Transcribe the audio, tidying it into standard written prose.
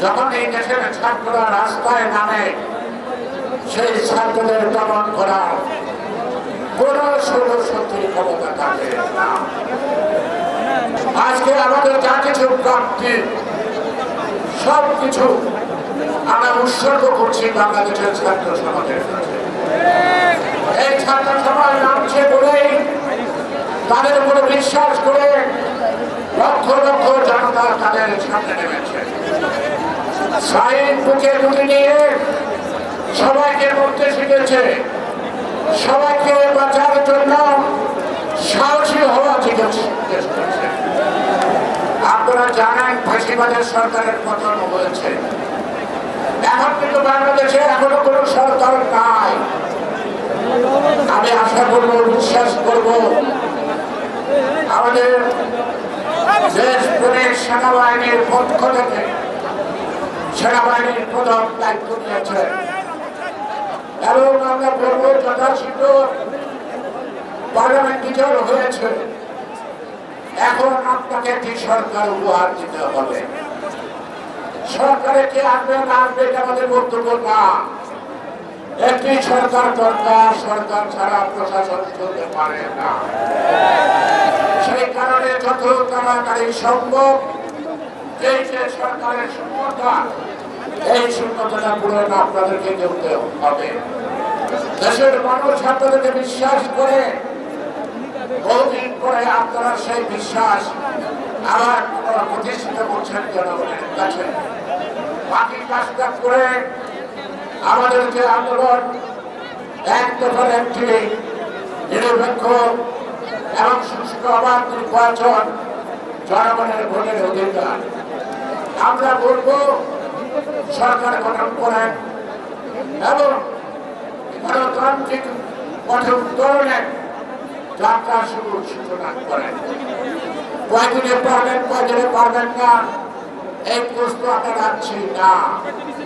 যখন এই দেশের ছাত্ররা রাস্তায় নামে সেই ছাত্রদের দমন করা কোন ষড়যন্ত্রের ক্ষমতা থাকে না। আজকে আমাদের যা কিছু প্রাপ্তি সবকিছু আমরা উৎসর্গ করছি বাংলাদেশের ছাত্র সমাজের কাছে। এই ছাত্র সমাজ নামছে বলেই তাদের উপর বিশ্বাস করে লক্ষ লক্ষ জনতা তাদের সামনে নেমেছে। সাইন বুকে তুলে নিয়ে সবাইকে বলতে শিখেছে, সবাইকে বাঁচার জন্য সাহসী হওয়া জিজ্ঞেস করছে। আপনারা জানেন ফাঁসিবাদের সরকারের পতন হয়েছে, এখন কিন্তু বাংলাদেশে এখনো কোনো সরকার নাই। আমি আশা করবো, বিশ্বাস করব আমাদের দেশপ্রেমিক সেনাবাহিনীর পক্ষ থেকে সেনাবাহিনীর প্রধান দায়িত্ব নিয়েছে এবং আমরা বলবো যথাশীঘ্র পার্লামেন্ট বিচার হয়েছে। এখন আপনাকে একটি সরকার উপহার দিতে হবে। সরকারে কে আসবে না আসবে এটা আমাদের বক্তব্য না, একটি সরকার দরকার। সরকার ছাড়া প্রশাসন চলতে পারে না। সেই কারণে যত তাড়াতাড়ি সম্ভব এই যে সরকারের শূন্যতা, এই শূন্যতাটা পূরণ আপনাদেরকে করতে হবে। দেশের মানুষ আপনাদেরকে বিশ্বাস করে, বহুদিন পরে আপনারা সেই বিশ্বাস আবার প্রতিষ্ঠিত করছেন জনগণের কাছে। বাকি কাজটা করে আমাদের যে আন্দোলন এক দফার একটি নিরপেক্ষ এবং সুষ্ঠু অবাধ নির্বাচন, জনগণের ভোটের অধিকার। আমরা বলবো সরকার গঠন করেন এবং গণতান্ত্রিক পথে উত্তরণের যাত্রা শুরুর সূচনা করেন। কয়দিনে পারবেন, কয়দিনে পারবেন না এই প্রশ্ন আমরা রাখছি না।